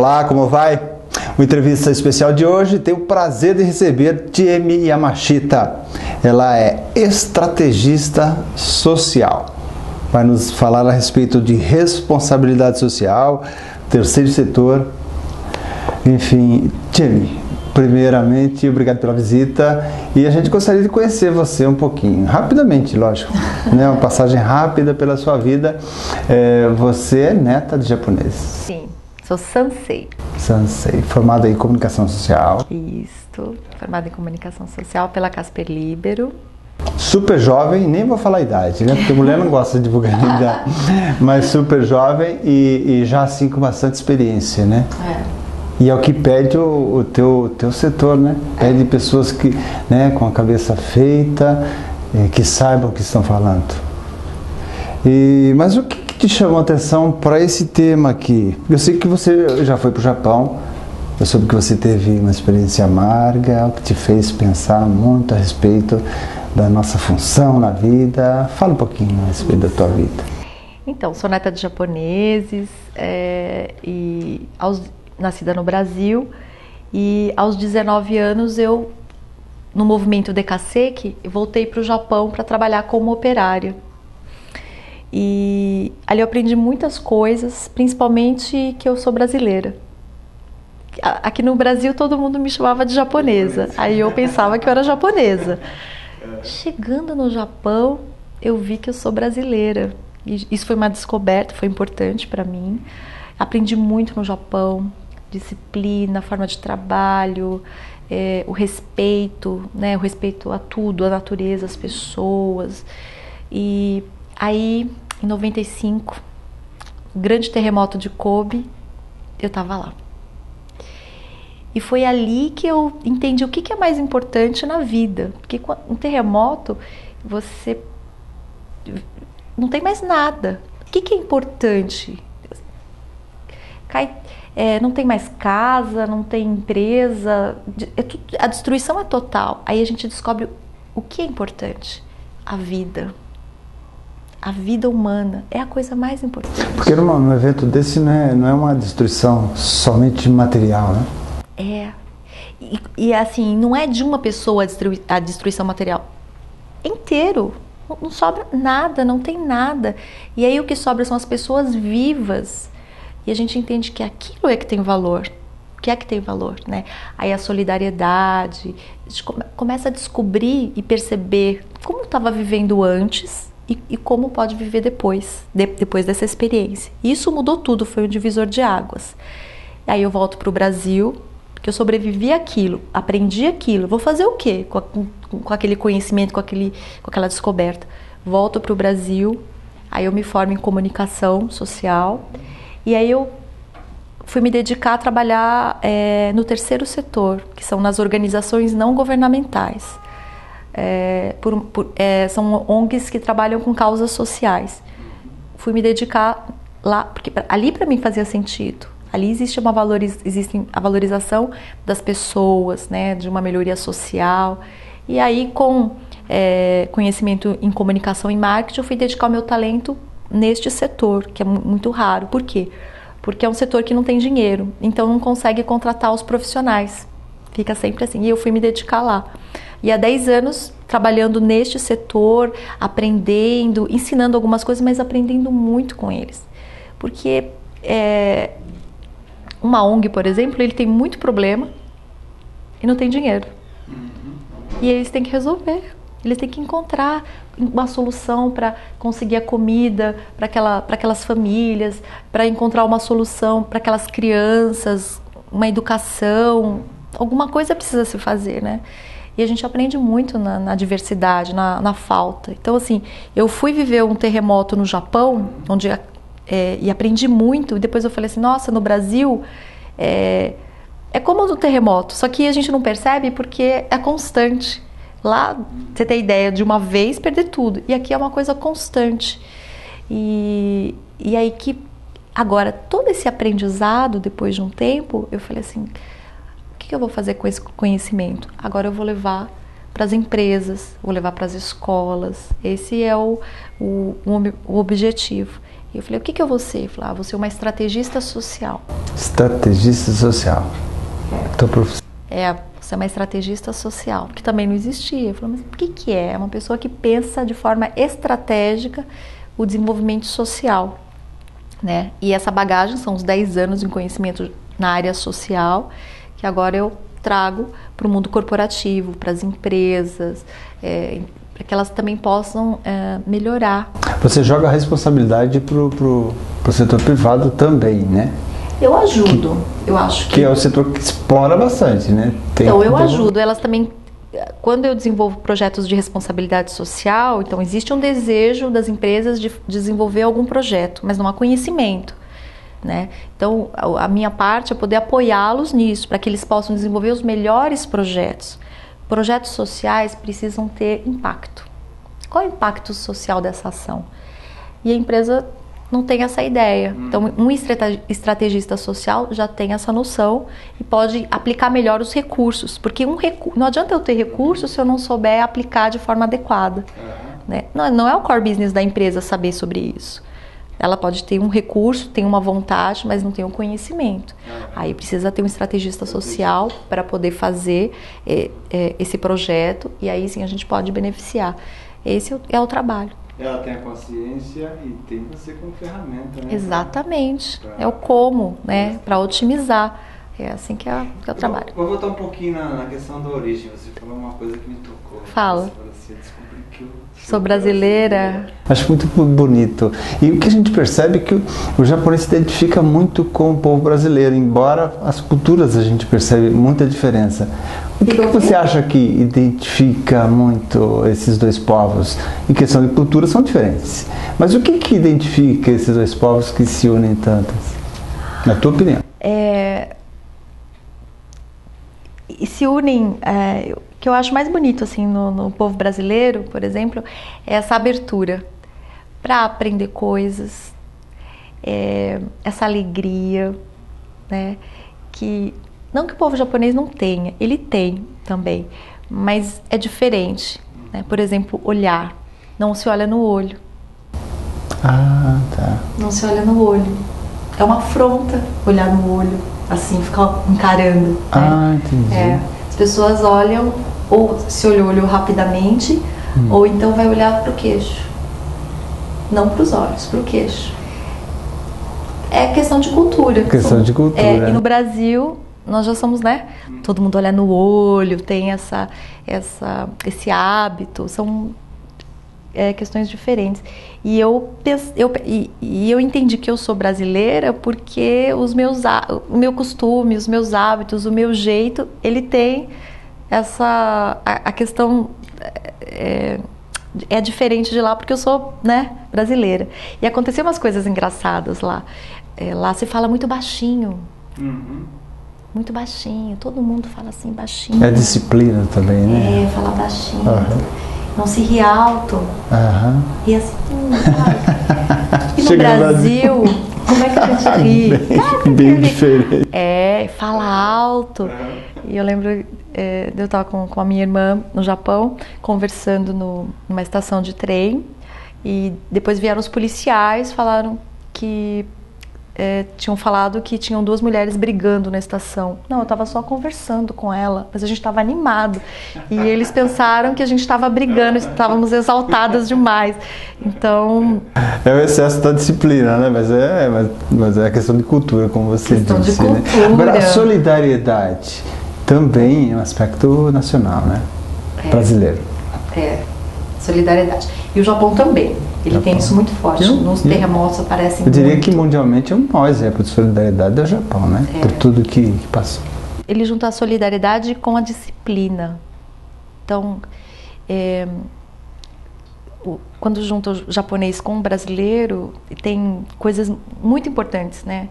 Olá, como vai? O entrevista especial de hoje tem o prazer de receber Jamie Yamashita. Ela é estrategista social. Vai nos falar a respeito de responsabilidade social, terceiro setor. Enfim, Jamie, primeiramente, obrigado pela visita e a gente gostaria de conhecer você um pouquinho, rapidamente, lógico, né? Uma passagem rápida pela sua vida. Você é neta de japonês? Sim, sou Sansei. Sansei, formada em comunicação social. Isso, formada em comunicação social pela Casper Libero. Super jovem, nem vou falar a idade, né? Porque mulher não gosta de divulgar a idade, mas super jovem e já assim com bastante experiência, né? E é o que pede o teu setor, né? Pede pessoas que, né, com a cabeça feita, que saibam o que estão falando. Mas o que te chamou a atenção para esse tema aqui? Eu sei que você já foi para o Japão, eu soube que você teve uma experiência amarga, o que te fez pensar muito a respeito da nossa função na vida. Fala um pouquinho a respeito da tua vida. Então, sou neta de japoneses nascida no Brasil, e aos 19 anos eu, no movimento Dekaseki, voltei para o Japão para trabalhar como operária. E ali eu aprendi muitas coisas, principalmente que eu sou brasileira. Aqui no Brasil todo mundo me chamava de japonesa, aí eu pensava que eu era japonesa. Chegando no Japão, eu vi que eu sou brasileira. E isso foi uma descoberta, foi importante para mim. Aprendi muito no Japão. Disciplina, forma de trabalho, o respeito, né? O respeito a tudo, a natureza, as pessoas. E aí, em 95, o grande terremoto de Kobe, eu estava lá. E foi ali que eu entendi o que é mais importante na vida. Porque um terremoto, você não tem mais nada. O que é importante? Não tem mais casa, não tem empresa, a destruição é total. Aí a gente descobre o que é importante, a vida humana é a coisa mais importante. Porque num evento desse não é uma destruição somente material, né? E assim, não é de uma pessoa a destruição material, é inteiro, não sobra nada, não tem nada. E aí o que sobra são as pessoas vivas. E a gente entende que aquilo é que tem valor. O que é que tem valor, né? Aí a solidariedade, a gente começa a descobrir e perceber como estava vivendo antes e como pode viver depois dessa experiência. E isso mudou tudo, foi um divisor de águas. Aí eu volto para o Brasil, porque eu sobrevivi àquilo, aprendi aquilo. Vou fazer o quê com aquele conhecimento, com aquela descoberta? Volto para o Brasil, aí eu me formo em comunicação social. E aí eu fui me dedicar a trabalhar no terceiro setor, que são nas organizações não governamentais. São ONGs que trabalham com causas sociais. Fui me dedicar lá, porque ali para mim fazia sentido. Ali existe a valorização das pessoas, né, de uma melhoria social. E aí com conhecimento em comunicação e marketing, eu fui dedicar o meu talento neste setor, que é muito raro. Por quê? Porque é um setor que não tem dinheiro, então não consegue contratar os profissionais. Fica sempre assim. E eu fui me dedicar lá. E há 10 anos trabalhando neste setor, aprendendo, ensinando algumas coisas, mas aprendendo muito com eles. Porque uma ONG, por exemplo, ele tem muito problema e não tem dinheiro. E eles têm que resolver. Eles têm que encontrar uma solução para conseguir a comida para aquelas famílias, para encontrar uma solução para aquelas crianças, uma educação, alguma coisa precisa se fazer, né? E a gente aprende muito na diversidade, na falta. Então, assim, eu fui viver um terremoto no Japão, e aprendi muito, e depois eu falei assim, nossa, no Brasil é como o do terremoto, só que a gente não percebe porque é constante. Lá, você tem ideia de uma vez perder tudo. E aqui é uma coisa constante. E aí que, agora, todo esse aprendizado, depois de um tempo, eu falei assim, o que eu vou fazer com esse conhecimento? Agora eu vou levar para as empresas, vou levar para as escolas. Esse é o objetivo. E eu falei, o que eu vou ser? Ele falou, vou ser uma estrategista social. Estrategista social. Tua profissão. Você é uma estrategista social, que também não existia. Eu falei, mas o que é? É uma pessoa que pensa de forma estratégica o desenvolvimento social, né? E essa bagagem são os 10 anos de conhecimento na área social, que agora eu trago para o mundo corporativo, para as empresas, para que elas também possam melhorar. Você joga a responsabilidade para o setor privado também, né? Eu ajudo, eu acho que é o setor que explora bastante, né? Então eu ajudo, elas também, quando eu desenvolvo projetos de responsabilidade social, então existe um desejo das empresas de desenvolver algum projeto, mas não há conhecimento, né? Então a minha parte é poder apoiá-los nisso, para que eles possam desenvolver os melhores projetos. Projetos sociais precisam ter impacto. Qual é o impacto social dessa ação? E a empresa não tem essa ideia. Então, um estrategista social já tem essa noção e pode aplicar melhor os recursos, porque não adianta eu ter recursos se eu não souber aplicar de forma adequada. Né? Não é o core business da empresa saber sobre isso. Ela pode ter um recurso, tem uma vontade, mas não tem um conhecimento. Aí precisa ter um estrategista social para poder fazer esse projeto, e aí sim a gente pode beneficiar. Esse é o trabalho. Ela tem a consciência e tem você como ferramenta, né? Exatamente. É o como, né? Para otimizar. É assim que é o trabalho. Vou voltar um pouquinho na questão da origem. Você falou uma coisa que me tocou. Fala. Você falou assim, eu descobri que eu sou brasileira. Acho muito bonito. E o que a gente percebe é que o japonês se identifica muito com o povo brasileiro, embora as culturas a gente percebe muita diferença. O que você acha que identifica muito esses dois povos? Em questão de cultura são diferentes. Mas o que identifica esses dois povos que se unem tantas? Na tua opinião? E se unem, o que eu acho mais bonito assim no povo brasileiro, por exemplo, é essa abertura para aprender coisas, essa alegria, né? Não que o povo japonês não tenha, ele tem também, mas é diferente, né? Por exemplo, olhar, não se olha no olho. Ah, tá. Não se olha no olho. É uma afronta olhar no olho, assim, ficar encarando. Né? Ah, entendi. As pessoas olham, ou se olhou rapidamente, ou então vai olhar para o queixo. Não para os olhos, para o queixo. É questão de cultura. Questão de cultura. E no Brasil, nós já somos, né? Todo mundo olha no olho, tem esse hábito, são questões diferentes. E eu entendi que eu sou brasileira porque o meu costume, os meus hábitos, o meu jeito, ele tem a questão é diferente de lá porque eu sou, né, brasileira. E aconteceu umas coisas engraçadas lá. Lá se fala muito baixinho. Muito baixinho, todo mundo fala assim baixinho. É disciplina também, né? Falar baixinho. Não se ri alto. Ri assim, sabe? E no Brasil, como é que a gente ri? Bem diferente. Fala alto. E eu lembro, eu estava com a minha irmã no Japão, conversando numa estação de trem, e depois vieram os policiais, falaram que tinham falado que tinham 2 mulheres brigando na estação. Não, eu estava só conversando com ela, mas a gente estava animado. E eles pensaram que a gente estava brigando, estávamos exaltadas demais. Então... É o excesso da disciplina, né? Mas é a questão de cultura, como você disse. Questão de cultura. Né? Agora, a solidariedade também é um aspecto nacional, né? Brasileiro. Solidariedade. E o Japão também. Ele tem isso muito forte. Nos terremotos aparecem muito. Eu diria que mundialmente é um maior exemplo de solidariedade do Japão, né? Por tudo que passou. Ele junta a solidariedade com a disciplina. Então, quando junta o japonês com o brasileiro, tem coisas muito importantes, né?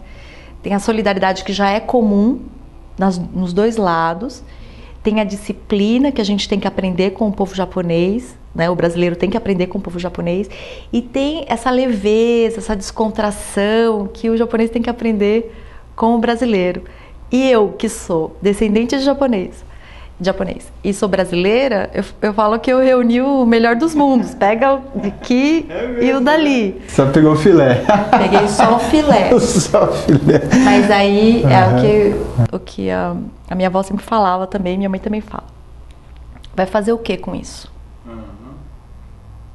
Tem a solidariedade que já é comum nos dois lados. Tem a disciplina que a gente tem que aprender com o povo japonês, né? O brasileiro tem que aprender com o povo japonês. E tem essa leveza, essa descontração que o japonês tem que aprender com o brasileiro. E eu, que sou descendente de japonês, japonês. E sou brasileira, eu falo que eu reuni o melhor dos mundos. Pega o daqui e o dali. Só pegou o filé. Peguei só o filé. Só o filé. Mas aí é o que a minha avó sempre falava também, minha mãe também fala. Vai fazer o que com isso?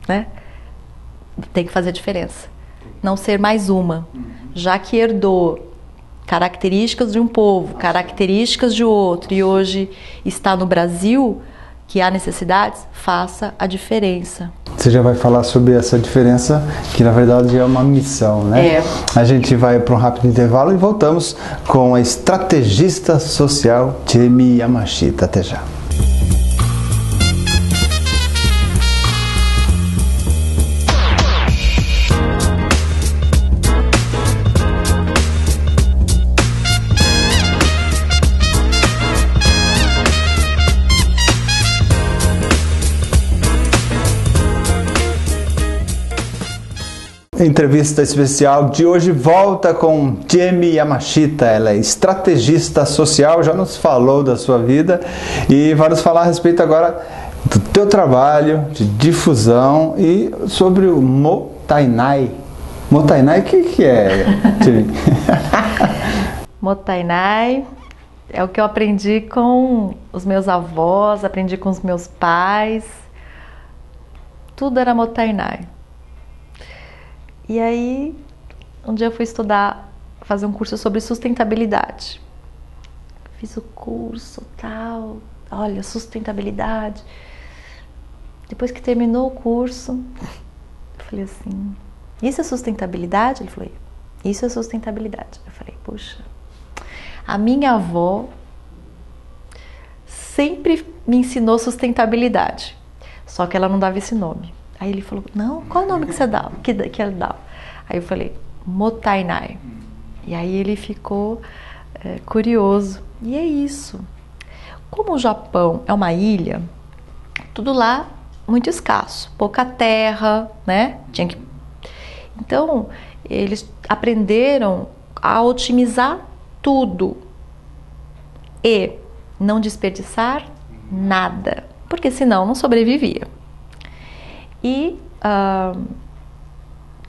Né? Tem que fazer a diferença. Não ser mais uma. Já que herdou características de um povo, características de outro, e hoje está no Brasil, que há necessidades, faça a diferença. Você já vai falar sobre essa diferença, que na verdade é uma missão, né? É. A gente vai para um rápido intervalo e voltamos com a estrategista social Jamie Yamashita. Até já. A entrevista especial de hoje volta com Jamie Yamashita. Ela é estrategista social, já nos falou da sua vida e vai nos falar a respeito agora do teu trabalho de difusão e sobre o Motainai. Motainai, o que é, Jamie? Motainai é o que eu aprendi com os meus avós, aprendi com os meus pais. Tudo era Motainai. E aí, um dia eu fui fazer um curso sobre sustentabilidade. Fiz o curso, tal, olha, sustentabilidade. Depois que terminou o curso, eu falei assim, isso é sustentabilidade? Ele falou, isso é sustentabilidade. Eu falei, puxa, a minha avó sempre me ensinou sustentabilidade, só que ela não dava esse nome. Aí ele falou, não, qual é o nome que você dava? Que ela dava? Aí eu falei, Motainai. E aí ele ficou curioso. E é isso. Como o Japão é uma ilha, tudo lá muito escasso, pouca terra, né? Então, eles aprenderam a otimizar tudo e não desperdiçar nada, porque senão não sobrevivia. E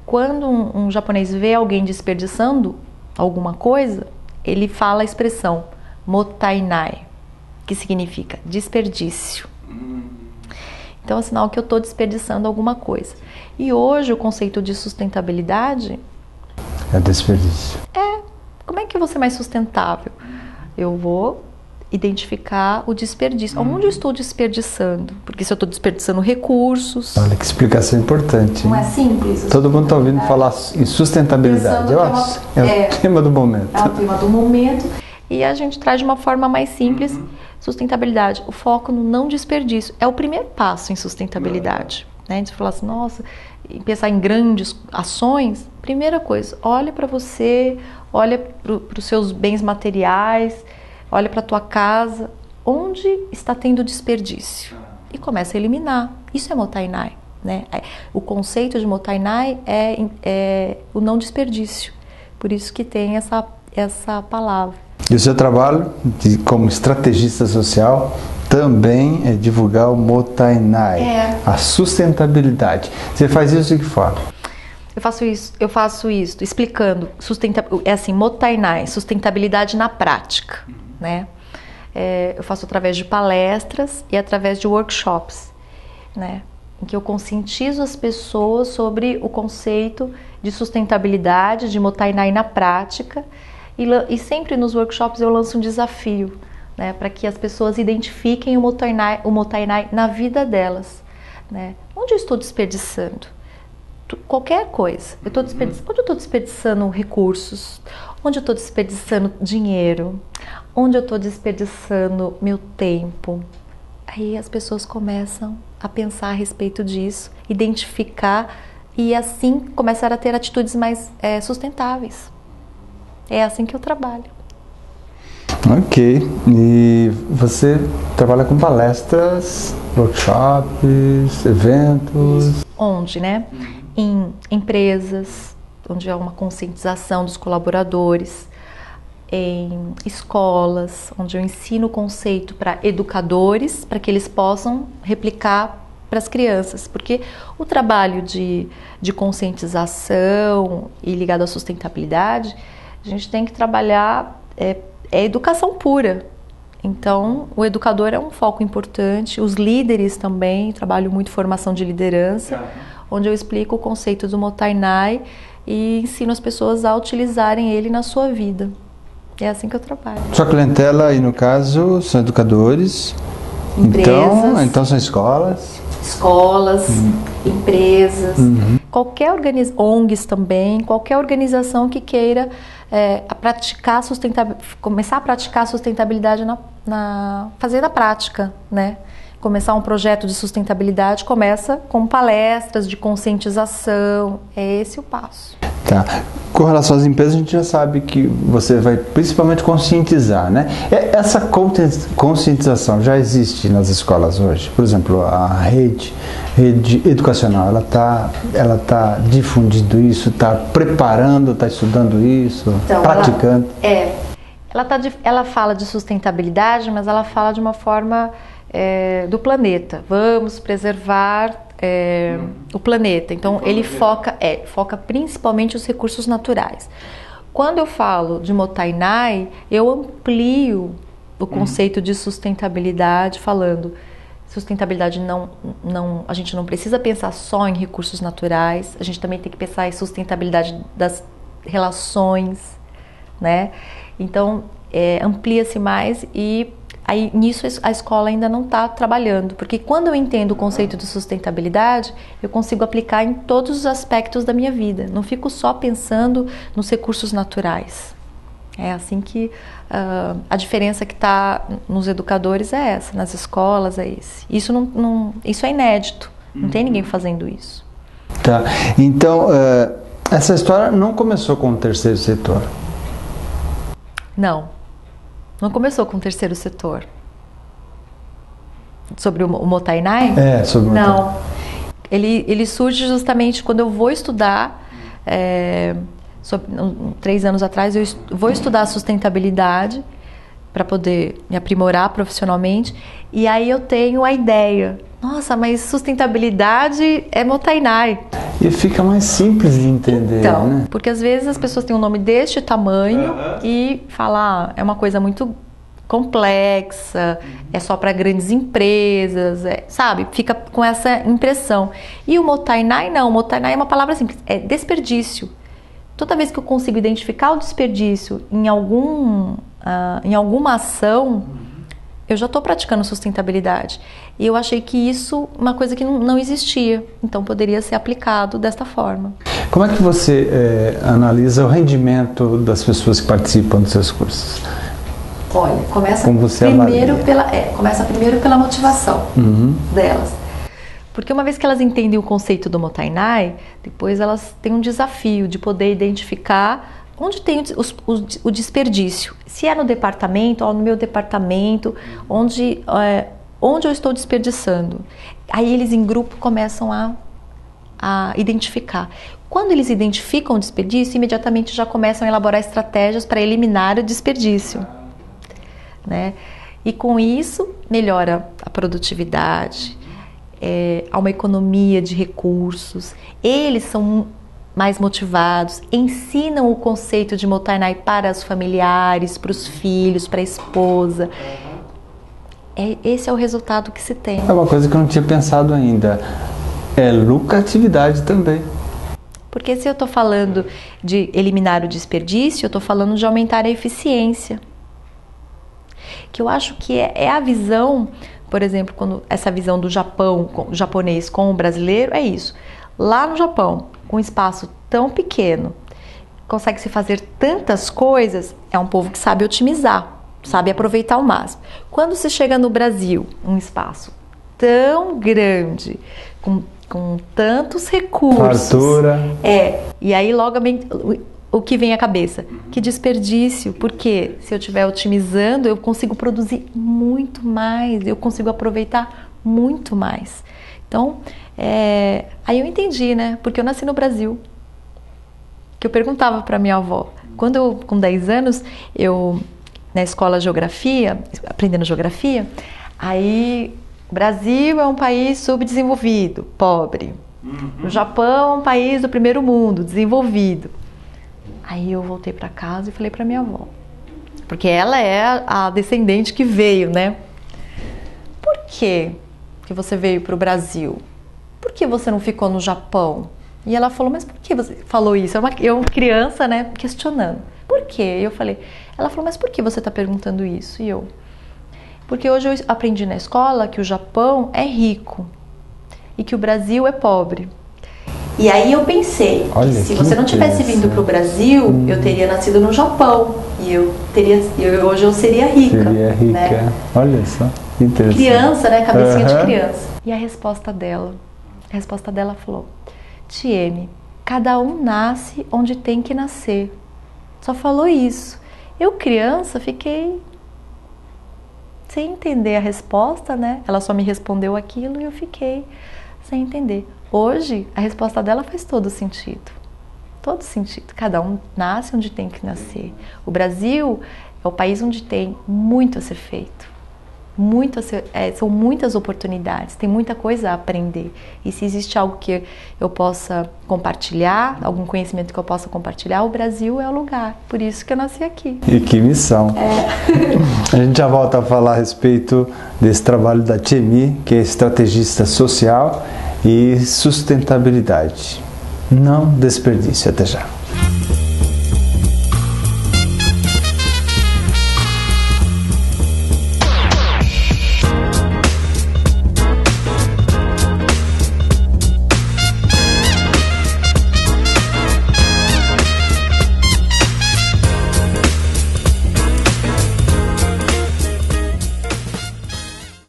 quando um japonês vê alguém desperdiçando alguma coisa, ele fala a expressão Motainai, que significa desperdício. Então é sinal que eu estou desperdiçando alguma coisa. E hoje o conceito de sustentabilidade é desperdício. Como é que eu vou ser mais sustentável? Eu vou identificar o desperdício. Onde eu estou desperdiçando? Porque se eu estou desperdiçando recursos... Olha que explicação importante. Não é simples? Todo mundo está ouvindo falar em sustentabilidade. É o tema do momento. É o tema do momento. E a gente traz de uma forma mais simples sustentabilidade. O foco no não desperdício. É o primeiro passo em sustentabilidade. Né? A gente fala assim, nossa, pensar em grandes ações. Primeira coisa, olha para você, olha para os seus bens materiais, olha para a tua casa, onde está tendo desperdício e começa a eliminar. Isso é Motainai, né? O conceito de Motainai é o não desperdício, por isso que tem essa palavra. E o seu trabalho como estrategista social também é divulgar o Motainai, a sustentabilidade. Você faz isso de que forma? Eu faço isso explicando, Motainai, sustentabilidade na prática. Né? Eu faço através de palestras e através de workshops, né? Em que eu conscientizo as pessoas sobre o conceito de sustentabilidade, de Motainai na prática, e sempre nos workshops eu lanço um desafio, né? Para que as pessoas identifiquem o Motainai na vida delas, né? Onde eu estou desperdiçando? Qualquer coisa. Onde eu estou desperdiçando recursos? Onde eu estou desperdiçando dinheiro? Onde eu estou desperdiçando meu tempo? Aí as pessoas começam a pensar a respeito disso, identificar e assim começar a ter atitudes mais sustentáveis. É assim que eu trabalho. Ok. E você trabalha com palestras, workshops, eventos? Onde, né? Em empresas, onde há uma conscientização dos colaboradores, em escolas, onde eu ensino o conceito para educadores, para que eles possam replicar para as crianças, porque o trabalho de conscientização e ligado à sustentabilidade, a gente tem que trabalhar educação pura. Então, o educador é um foco importante, os líderes também, trabalho muito formação de liderança, onde eu explico o conceito do Motainai e ensino as pessoas a utilizarem ele na sua vida. É assim que eu trabalho. Sua clientela aí, no caso, são educadores? Empresas. Então são escolas? Escolas, empresas, qualquer ONGs também, qualquer organização que queira praticar começar a praticar a sustentabilidade fazer na prática, né? Começar um projeto de sustentabilidade começa com palestras de conscientização, é esse o passo. Tá. Com relação às empresas, a gente já sabe que você vai principalmente conscientizar, né? Essa conscientização já existe nas escolas hoje? Por exemplo, a rede educacional, ela tá difundindo isso, está preparando, está estudando isso, então, praticando? Ela fala de sustentabilidade, mas ela fala de uma forma do planeta. Vamos preservar o planeta. Então ele foca principalmente os recursos naturais. Quando eu falo de Motainai, eu amplio o conceito de sustentabilidade, falando sustentabilidade a gente não precisa pensar só em recursos naturais, a gente também tem que pensar em sustentabilidade das relações, né? Então amplia-se mais e aí nisso a escola ainda não está trabalhando, porque quando eu entendo o conceito de sustentabilidade, eu consigo aplicar em todos os aspectos da minha vida. Não fico só pensando nos recursos naturais. É assim que a diferença que está nos educadores é essa, nas escolas é esse. Isso é inédito, não tem ninguém fazendo isso. Tá, então essa história não começou com o terceiro setor? Não começou com o terceiro setor. Sobre o Motainai? Sobre o Motainai. Não. Ele surge justamente quando eu vou estudar, 3 anos atrás, eu vou estudar sustentabilidade para poder me aprimorar profissionalmente. E aí eu tenho a ideia, nossa, mas sustentabilidade é Motainai. E fica mais simples de entender, então, né? Porque às vezes as pessoas têm um nome deste tamanho e falam, é uma coisa muito complexa, é só para grandes empresas, sabe? Fica com essa impressão. E o Motainai não, o Motainai é uma palavra simples, é desperdício. Toda vez que eu consigo identificar o desperdício em alguma ação, eu já estou praticando sustentabilidade. E eu achei que isso é uma coisa que não existia, então poderia ser aplicado desta forma. Como é que você analisa o rendimento das pessoas que participam dos seus cursos? Olha, começa primeiro pela motivação delas. Porque uma vez que elas entendem o conceito do Motainai, depois elas têm um desafio de poder identificar onde tem o desperdício. Se é no departamento, ou no meu departamento, onde eu estou desperdiçando. Aí eles em grupo começam a identificar. Quando eles identificam o desperdício, imediatamente já começam a elaborar estratégias para eliminar o desperdício, né? E com isso melhora a produtividade, há uma economia de recursos, eles são mais motivados, ensinam o conceito de Motainai para os familiares, para os filhos, para a esposa. Esse é o resultado que se tem. É uma coisa que eu não tinha pensado ainda. É lucratividade também. Porque se eu estou falando de eliminar o desperdício, eu estou falando de aumentar a eficiência. Que eu acho que é a visão, por exemplo, essa visão do japonês com o brasileiro, é isso. Lá no Japão, com um espaço tão pequeno, consegue-se fazer tantas coisas, é um povo que sabe otimizar, sabe aproveitar ao máximo. Quando se chega no Brasil, um espaço tão grande, com tantos recursos... Fartura. E aí logo o que vem à cabeça? Que desperdício, porque se eu estiver otimizando, eu consigo produzir muito mais, eu consigo aproveitar muito mais. Então, aí eu entendi, né? Porque eu nasci no Brasil. Que eu perguntava para minha avó, Quando eu, com 10 anos, eu na escola de geografia, aprendendo geografia, aí o Brasil é um país subdesenvolvido, pobre. O Japão é um país do primeiro mundo, desenvolvido. Aí eu voltei para casa e falei para minha avó, porque ela é a descendente que veio, né? Por que você veio para o Brasil? Por que você não ficou no Japão? E ela falou, mas por que você falou isso? Eu, criança, né, questionando. Por quê? Eu falei, ela falou, mas por que você está perguntando isso? E eu, porque hoje eu aprendi na escola que o Japão é rico e que o Brasil é pobre. E aí eu pensei, olha, que se você não tivesse vindo para o Brasil, eu teria nascido no Japão e hoje eu seria rica. Seria rica, né? Olha só, interessante. Criança, né? Cabecinha de criança. E a resposta dela falou, Tieme, cada um nasce onde tem que nascer. Só falou isso. Eu, criança, fiquei sem entender a resposta, né? Ela só me respondeu aquilo e eu fiquei sem entender. Hoje, a resposta dela faz todo sentido. Todo sentido. Cada um nasce onde tem que nascer. O Brasil é o país onde tem muito a ser feito. São muitas oportunidades, tem muita coisa a aprender. E se existe algo que eu possa compartilhar, algum conhecimento que eu possa compartilhar, o Brasil é o lugar. Por isso que eu nasci aqui. E que missão! A gente já volta a falar a respeito desse trabalho da Tiemi, que é estrategista social e sustentabilidade. Não desperdício. Até já.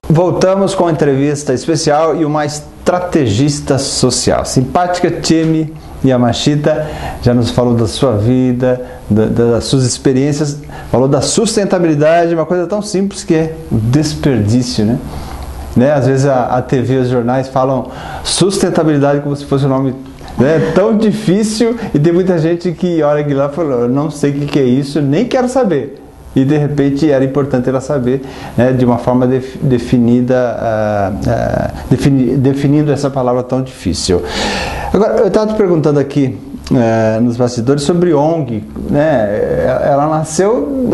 Voltamos com a entrevista especial e uma estrategista social. Simpática Tiemi Yamashita já nos falou da sua vida, das suas experiências, falou da sustentabilidade, uma coisa tão simples que é o desperdício, né? Às vezes a TV e os jornais falam sustentabilidade como se fosse um nome, né, tão difícil, e tem muita gente que olha aqui lá e fala, eu não sei o que é isso, nem quero saber. E de repente era importante ela saber, né, de uma forma definida, definindo essa palavra tão difícil. Agora, eu estava te perguntando aqui nos bastidores sobre ONG, né? Ela nasceu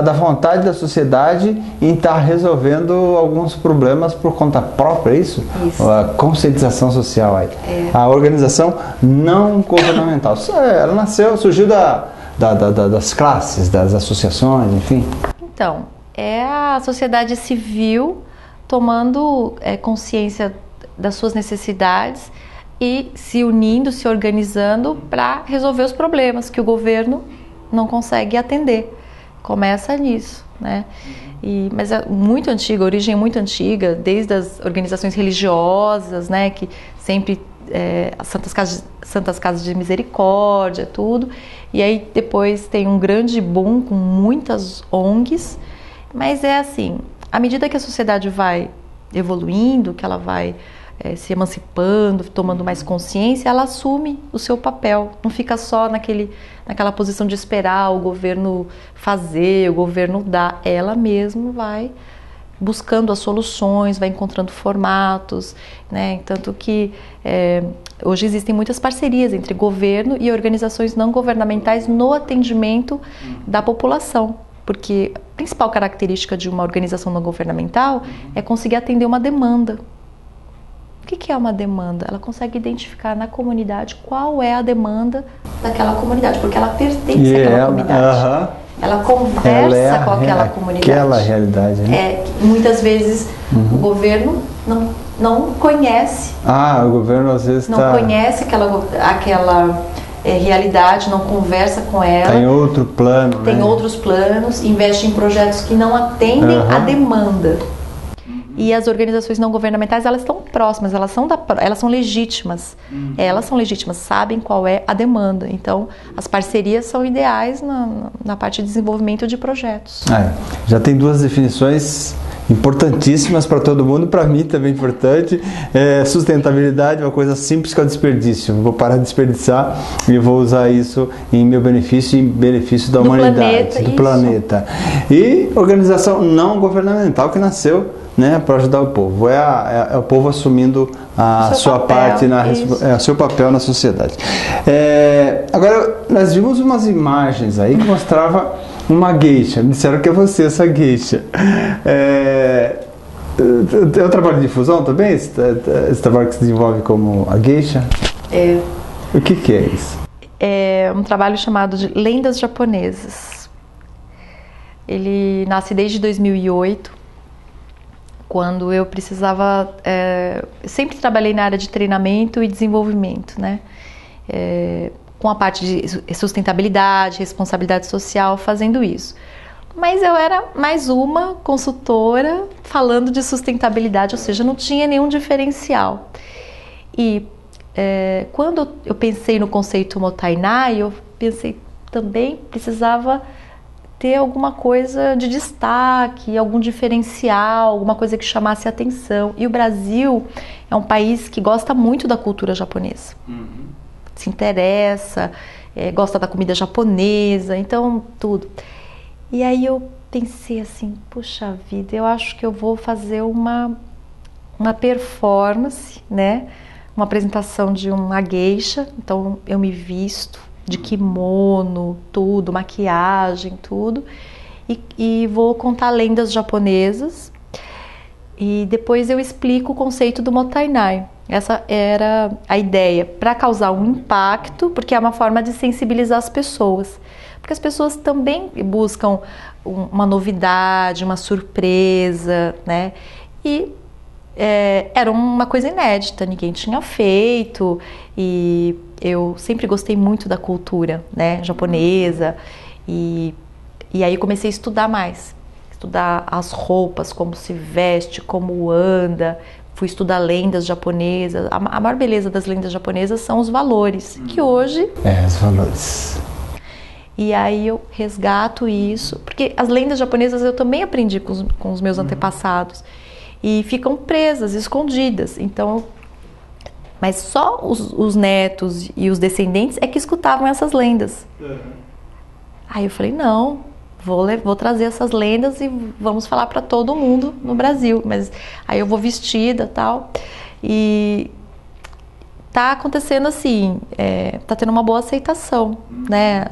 da vontade da sociedade em estar resolvendo alguns problemas por conta própria, é isso? Isso. A conscientização social aí. É. A organização não governamental. Ela nasceu, surgiu das classes, das associações, enfim? Então, é a sociedade civil tomando consciência das suas necessidades e se unindo, se organizando para resolver os problemas que o governo não consegue atender. Começa nisso, né? Mas é muito antiga, a origem é muito antiga, desde as organizações religiosas, né, que sempre Santas Casas de Misericórdia, tudo. E aí depois tem um grande boom com muitas ONGs, mas é assim, à medida que a sociedade vai evoluindo, que ela vai se emancipando, tomando mais consciência, ela assume o seu papel, não fica só naquela posição de esperar o governo fazer, o governo dar, ela mesma vai buscando as soluções, vai encontrando formatos, né? Tanto que hoje existem muitas parcerias entre governo e organizações não governamentais no atendimento da população, porque a principal característica de uma organização não governamental é conseguir atender uma demanda. O que é uma demanda? Ela consegue identificar na comunidade qual é a demanda daquela comunidade, porque ela pertence àquela comunidade. Ela conversa com aquela comunidade. Aquela realidade, né? Muitas vezes o governo não conhece. O governo às vezes não conhece aquela realidade, não conversa com ela. Tem outro plano. Tem outros planos, investe em projetos que não atendem à demanda. E as organizações não governamentais, elas estão próximas, elas são legítimas. Elas são legítimas, sabem qual é a demanda. Então, as parcerias são ideais na parte de desenvolvimento de projetos. Já tem duas definições importantíssimas para todo mundo, para mim também importante. Sustentabilidade é uma coisa simples que é o desperdício. Vou parar de desperdiçar e vou usar isso em meu benefício e em benefício da humanidade, do planeta. E organização não governamental que nasceu, né, para ajudar o povo. É o povo assumindo a sua parte, o seu papel na sociedade. Agora, nós vimos umas imagens aí que mostrava uma geisha. Me disseram que é você essa geisha. É um trabalho de difusão também? Esse trabalho que se desenvolve como a geisha? O que é isso? É um trabalho chamado de Lendas Japonesas. Ele nasce desde 2008, quando eu precisava... eu sempre trabalhei na área de treinamento e desenvolvimento, né? Com a parte de sustentabilidade, responsabilidade social, fazendo isso. Mas eu era mais uma consultora falando de sustentabilidade, ou seja, não tinha nenhum diferencial. E quando eu pensei no conceito Mottainai, eu pensei também precisava ter alguma coisa de destaque, algum diferencial, alguma coisa que chamasse a atenção. E o Brasil é um país que gosta muito da cultura japonesa. Se interessa, gosta da comida japonesa, então tudo. E aí eu pensei assim, puxa vida, eu acho que eu vou fazer uma performance, né? Uma apresentação de uma geisha, então eu me visto de kimono, tudo, maquiagem, tudo, e vou contar lendas japonesas, e depois eu explico o conceito do Mottainai. Essa era a ideia, para causar um impacto, porque é uma forma de sensibilizar as pessoas. Porque as pessoas também buscam uma novidade, uma surpresa, né? E era uma coisa inédita, ninguém tinha feito, e eu sempre gostei muito da cultura, né, japonesa, e aí comecei a estudar mais. Estudar as roupas, como se veste, como anda. Fui estudar lendas japonesas. A maior beleza das lendas japonesas são os valores, que hoje... os valores. E aí eu resgato isso, porque as lendas japonesas eu também aprendi com os meus antepassados. E ficam presas, escondidas. Então, mas só os netos e os descendentes é que escutavam essas lendas. Aí eu falei, não... Vou trazer essas lendas e vamos falar para todo mundo no Brasil. Mas aí eu vou vestida e tal. E tá acontecendo assim, tá tendo uma boa aceitação, né?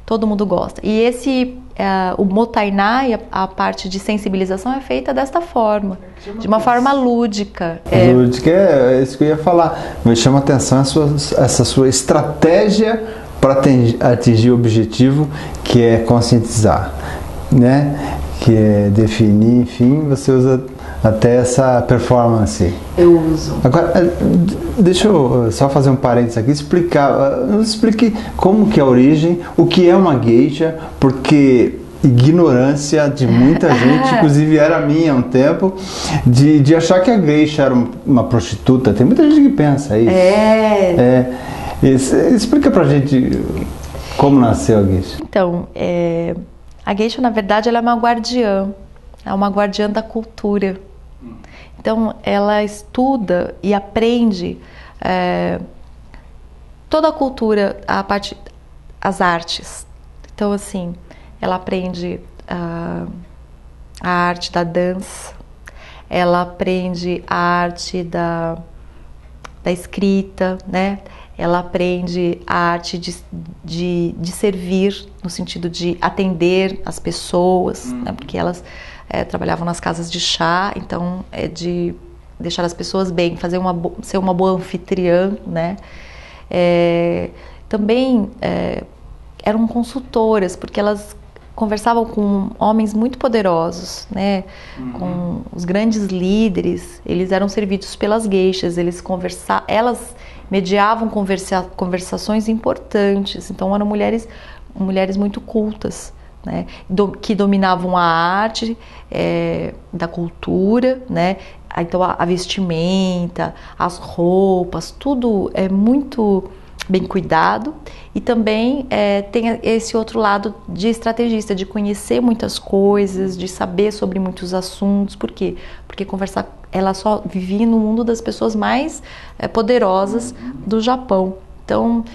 Todo mundo gosta. E o Mottainai, a parte de sensibilização é feita desta forma, de uma forma lúdica. Lúdica, é isso que eu ia falar. Me chama a atenção essa sua estratégia para atingir o objetivo, que é conscientizar, né? Que é definir, enfim, você usa até essa performance. Eu uso. Agora, deixa eu só fazer um parênteses aqui, explique como que é a origem, o que é uma geisha, porque ignorância de muita gente, inclusive era minha há um tempo, de achar que a geisha era uma prostituta. Tem muita gente que pensa isso. Explica pra gente como nasceu a geisha. Então, a geisha, na verdade, ela é uma guardiã da cultura. Então, ela estuda e aprende toda a cultura, as artes. Então, assim, ela aprende a arte da dança, ela aprende a arte da escrita, né? Ela aprende a arte de servir, no sentido de atender as pessoas, né? Porque elas trabalhavam nas casas de chá, então é de deixar as pessoas bem, ser uma boa anfitriã, né? Também eram consultoras, porque elas conversavam com homens muito poderosos, né? Com os grandes líderes, eles eram servidos pelas geishas, elas mediavam conversações importantes, então eram mulheres muito cultas, né? Que dominavam a arte da cultura, né? Então a vestimenta, as roupas, tudo é muito bem cuidado, e também tem esse outro lado de estrategista, de conhecer muitas coisas, de saber sobre muitos assuntos. Por quê? Porque conversar, ela só vivia no mundo das pessoas mais poderosas do Japão. Então,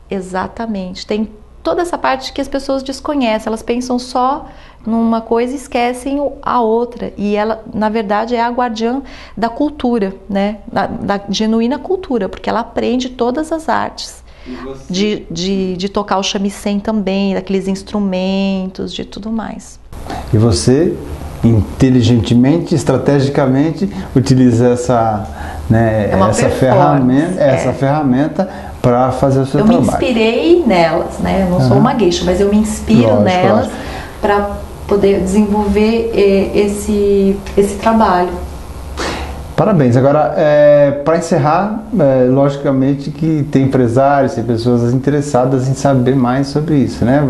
exatamente, tem toda essa parte que as pessoas desconhecem, elas pensam só numa coisa e esquecem a outra, e ela, na verdade, é a guardiã da cultura, né? Da genuína cultura, porque ela aprende todas as artes, de tocar o shamisen também, daqueles instrumentos, de tudo mais. E você, inteligentemente, estrategicamente, utiliza essa, né, essa ferramenta para fazer o seu trabalho. Eu me inspirei nelas, né? Eu não sou uma geisha, mas eu me inspiro nelas para poder desenvolver esse trabalho. Parabéns. Agora, para encerrar, logicamente que tem empresários, tem pessoas interessadas em saber mais sobre isso, né?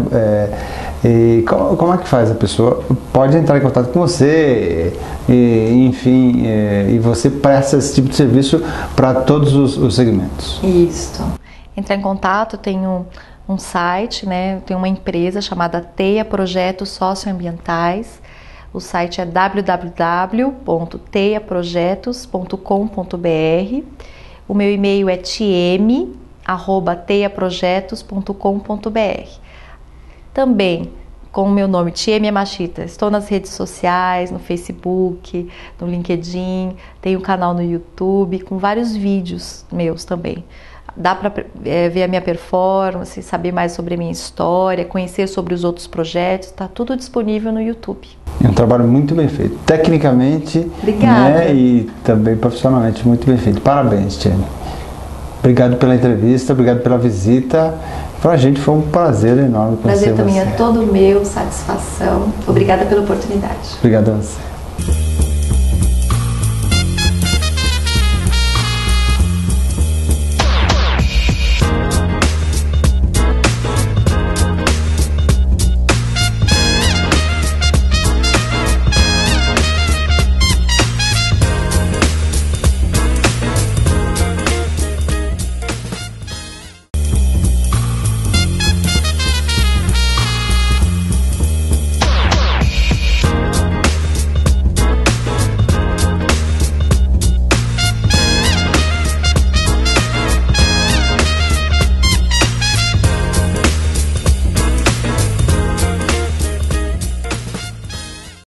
E como é que faz? A pessoa pode entrar em contato com você, enfim, e você presta esse tipo de serviço para todos os segmentos. Isso. Entrar em contato, tenho um site, né? Tem uma empresa chamada Teia Projetos Socioambientais. O site é www.teiaprojetos.com.br. O meu e-mail é tieme@teiaprojetos.com.br. Também com o meu nome, Tieme Yamashita. Estou nas redes sociais, no Facebook, no LinkedIn, tenho um canal no YouTube com vários vídeos meus também. Dá para ver a minha performance, saber mais sobre a minha história, conhecer sobre os outros projetos, está tudo disponível no YouTube. É um trabalho muito bem feito, tecnicamente, né, e também profissionalmente muito bem feito. Parabéns, Tieme. Obrigado pela entrevista, obrigado pela visita. Para a gente foi um prazer enorme conhecer você. Prazer também é todo meu, satisfação. Obrigada pela oportunidade. Obrigado a você.